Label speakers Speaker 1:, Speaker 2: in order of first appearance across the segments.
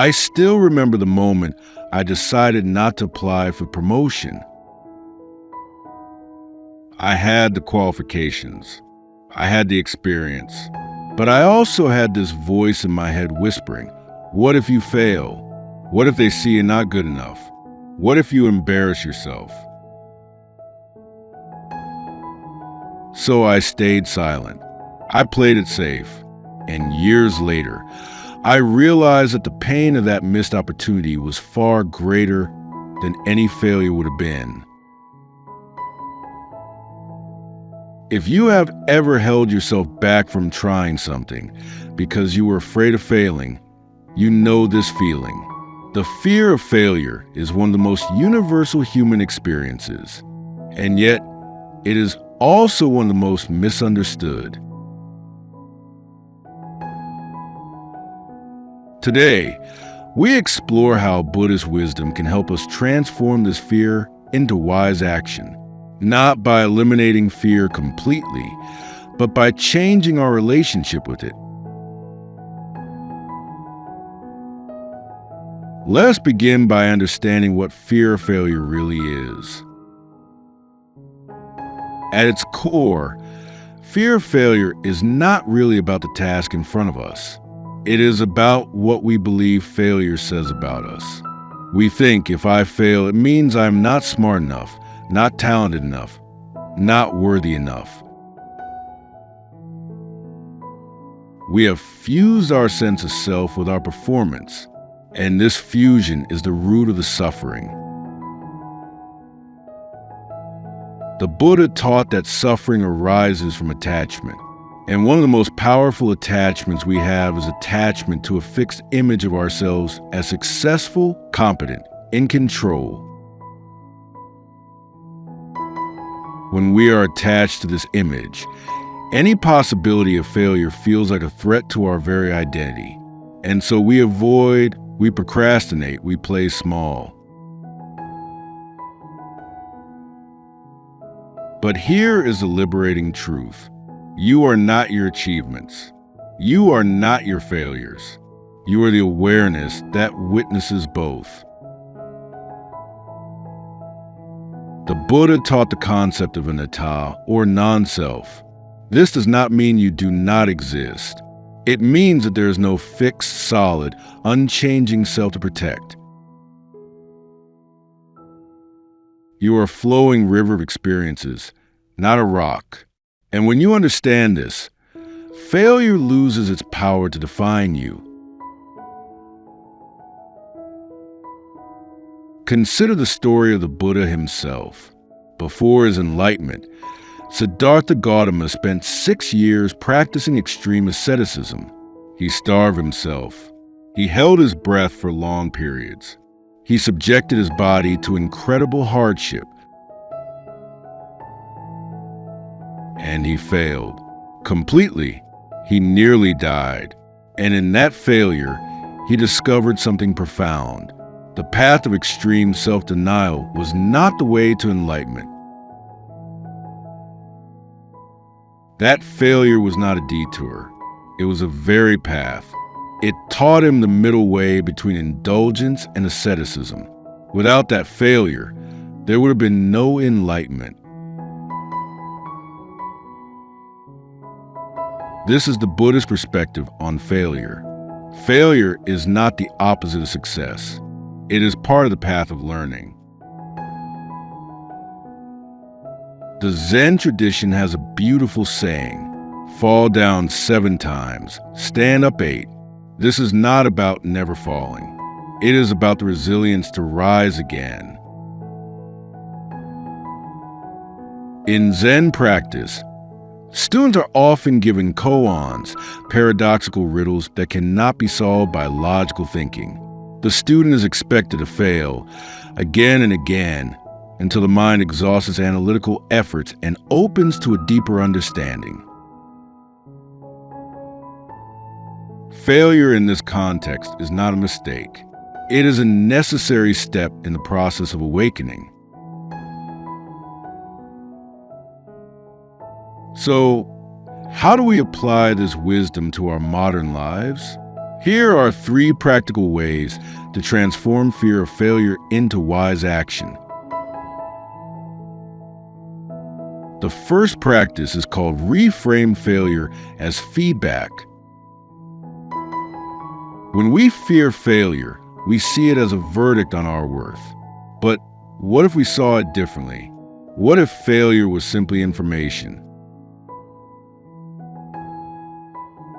Speaker 1: I still remember the moment I decided not to apply for promotion. I had the qualifications. I had the experience. But I also had this voice in my head whispering, what if you fail? What if they see you're not good enough? What if you embarrass yourself? So I stayed silent. I played it safe. And years later, I realized that the pain of that missed opportunity was far greater than any failure would have been. If you have ever held yourself back from trying something because you were afraid of failing, you know this feeling. The fear of failure is one of the most universal human experiences, and yet it is also one of the most misunderstood. Today, we explore how Buddhist wisdom can help us transform this fear into wise action. Not by eliminating fear completely, but by changing our relationship with it. Let's begin by understanding what fear of failure really is. At its core, fear of failure is not really about the task in front of us. It is about what we believe failure says about us. We think if I fail, it means I'm not smart enough, not talented enough, not worthy enough. We have fused our sense of self with our performance, and this fusion is the root of the suffering. The Buddha taught that suffering arises from attachment, and one of the most powerful attachments we have is attachment to a fixed image of ourselves as successful, competent, in control. When we are attached to this image, any possibility of failure feels like a threat to our very identity. And so we avoid, we procrastinate, we play small. But here is the liberating truth. You are not your achievements. You are not your failures. You are the awareness that witnesses both. The Buddha taught the concept of Anatta, or non-self. This does not mean you do not exist. It means that there is no fixed, solid, unchanging self to protect. You are a flowing river of experiences, not a rock. And when you understand this, failure loses its power to define you. Consider the story of the Buddha himself. Before his enlightenment, Siddhartha Gautama spent 6 years practicing extreme asceticism. He starved himself. He held his breath for long periods. He subjected his body to incredible hardship. And he failed. Completely. He nearly died. And in that failure, he discovered something profound. The path of extreme self-denial was not the way to enlightenment. That failure was not a detour. It was a very path. It taught him the middle way between indulgence and asceticism. Without that failure, there would have been no enlightenment. This is the Buddhist perspective on failure. Failure is not the opposite of success. It is part of the path of learning. The Zen tradition has a beautiful saying, fall down 7 times, stand up 8. This is not about never falling. It is about the resilience to rise again. In Zen practice, students are often given koans, paradoxical riddles that cannot be solved by logical thinking. The student is expected to fail again and again until the mind exhausts its analytical efforts and opens to a deeper understanding. Failure in this context is not a mistake. It is a necessary step in the process of awakening. So, how do we apply this wisdom to our modern lives? Here are 3 practical ways to transform fear of failure into wise action. The first practice is called Reframe failure as feedback. When we fear failure, we see it as a verdict on our worth. But what if we saw it differently? What if failure was simply information?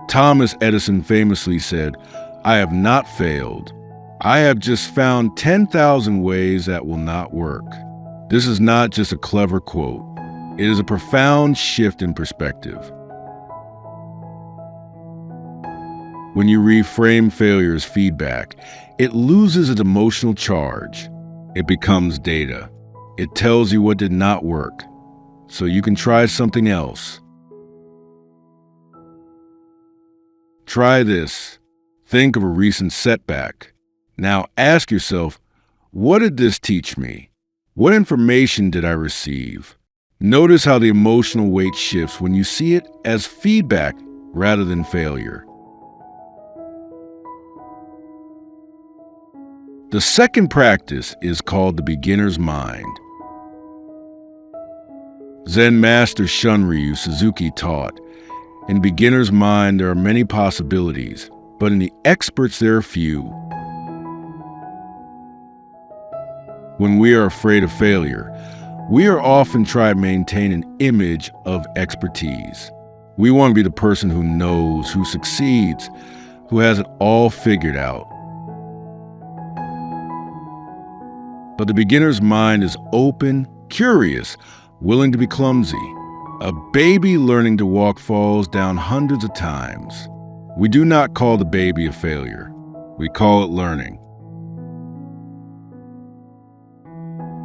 Speaker 1: Thomas Edison famously said, "I have not failed. I have just found 10,000 ways that will not work." This is not just a clever quote. It is a profound shift in perspective. When you reframe failure as feedback, it loses its emotional charge. It becomes data. It tells you what did not work, so you can try something else. Try this. Think of a recent setback. Now ask yourself, what did this teach me? What information did I receive? Notice how the emotional weight shifts when you see it as feedback rather than failure. The second practice is called the beginner's mind. Zen master Shunryu Suzuki taught, "In beginner's mind there are many possibilities, but in the experts there are few." When we are afraid of failure, we are often trying to maintain an image of expertise. We want to be the person who knows, who succeeds, who has it all figured out. But the beginner's mind is open, curious, willing to be clumsy. A baby learning to walk falls down hundreds of times. We do not call the baby a failure. We call it learning.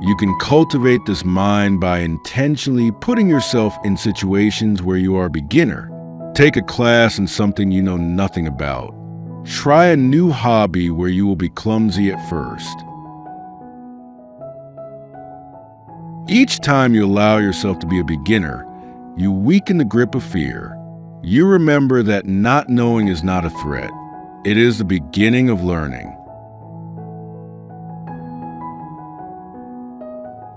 Speaker 1: You can cultivate this mind by intentionally putting yourself in situations where you are a beginner. Take a class in something you know nothing about. Try a new hobby where you will be clumsy at first. Each time you allow yourself to be a beginner, you weaken the grip of fear. You remember that not knowing is not a threat. It is the beginning of learning.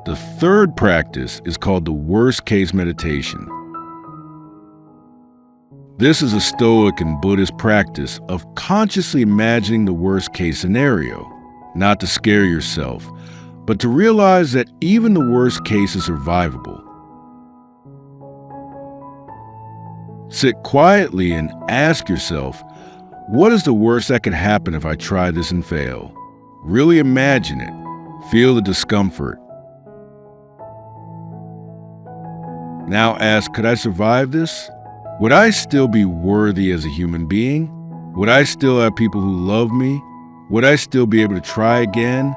Speaker 1: The third practice is called the worst-case meditation. This is a Stoic and Buddhist practice of consciously imagining the worst-case scenario, not to scare yourself, but to realize that even the worst case is survivable. Sit quietly and ask yourself, what is the worst that could happen if I try this and fail? Really imagine it. Feel the discomfort. Now ask, could I survive this? Would I still be worthy as a human being? Would I still have people who love me? Would I still be able to try again?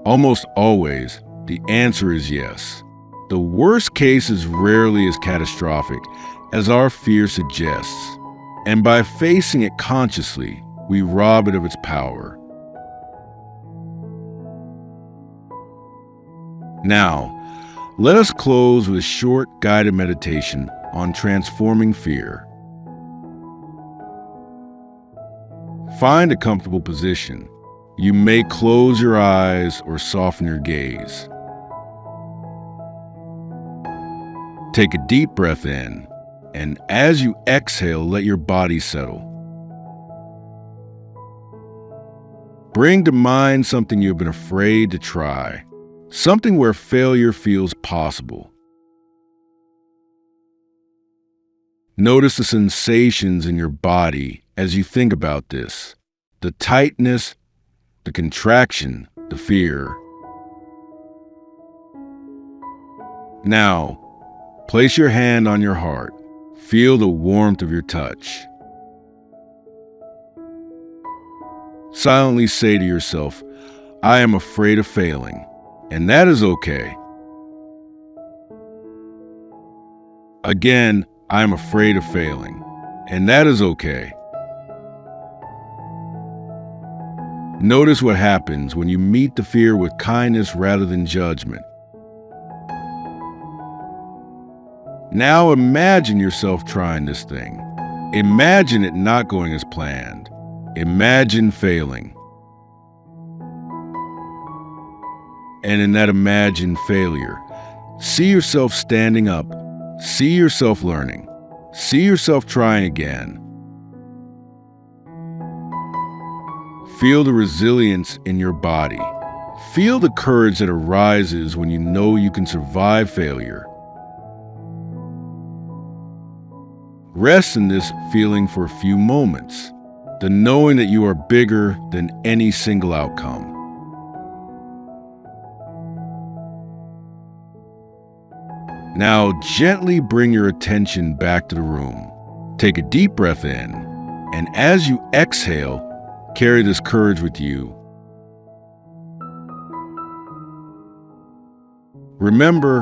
Speaker 1: Almost always, the answer is yes. The worst case is rarely as catastrophic as our fear suggests, and by facing it consciously, we rob it of its power. Now, let us close with a short guided meditation on transforming fear. Find a comfortable position. You may close your eyes or soften your gaze. Take a deep breath in, and as you exhale, let your body settle. Bring to mind something you've been afraid to try, something where failure feels possible. Notice the sensations in your body as you think about this, the tightness, the contraction, the fear. Now, place your hand on your heart. Feel the warmth of your touch. Silently say to yourself, I am afraid of failing, and that is okay. Again, I am afraid of failing, and that is okay. Notice what happens when you meet the fear with kindness rather than judgment. Now imagine yourself trying this thing. Imagine it not going as planned. Imagine failing. And in that imagined failure, see yourself standing up. See yourself learning. See yourself trying again. Feel the resilience in your body. Feel the courage that arises when you know you can survive failure. Rest in this feeling for a few moments, the knowing that you are bigger than any single outcome. Now gently bring your attention back to the room. Take a deep breath in, and as you exhale, carry this courage with you. Remember,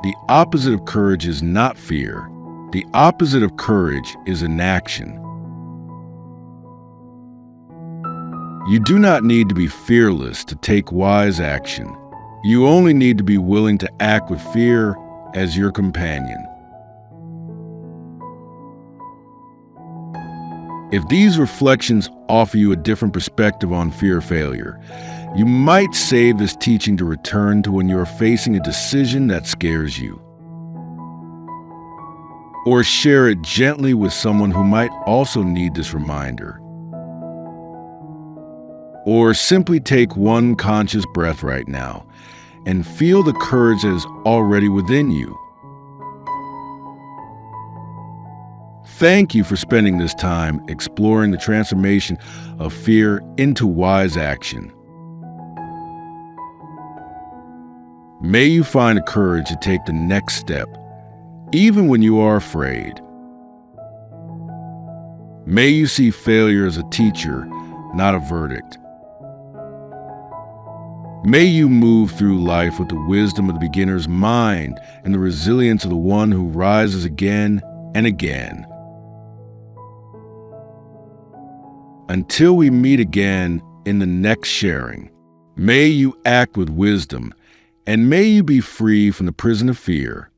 Speaker 1: the opposite of courage is not fear. The opposite of courage is inaction. You do not need to be fearless to take wise action. You only need to be willing to act with fear as your companion. If these reflections offer you a different perspective on fear of failure, you might save this teaching to return to when you are facing a decision that scares you. Or share it gently with someone who might also need this reminder. Or simply take one conscious breath right now and feel the courage that is already within you. Thank you for spending this time exploring the transformation of fear into wise action. May you find the courage to take the next step, even when you are afraid. May you see failure as a teacher, not a verdict. May you move through life with the wisdom of the beginner's mind and the resilience of the one who rises again and again. Until we meet again in the next sharing, may you act with wisdom, and may you be free from the prison of fear.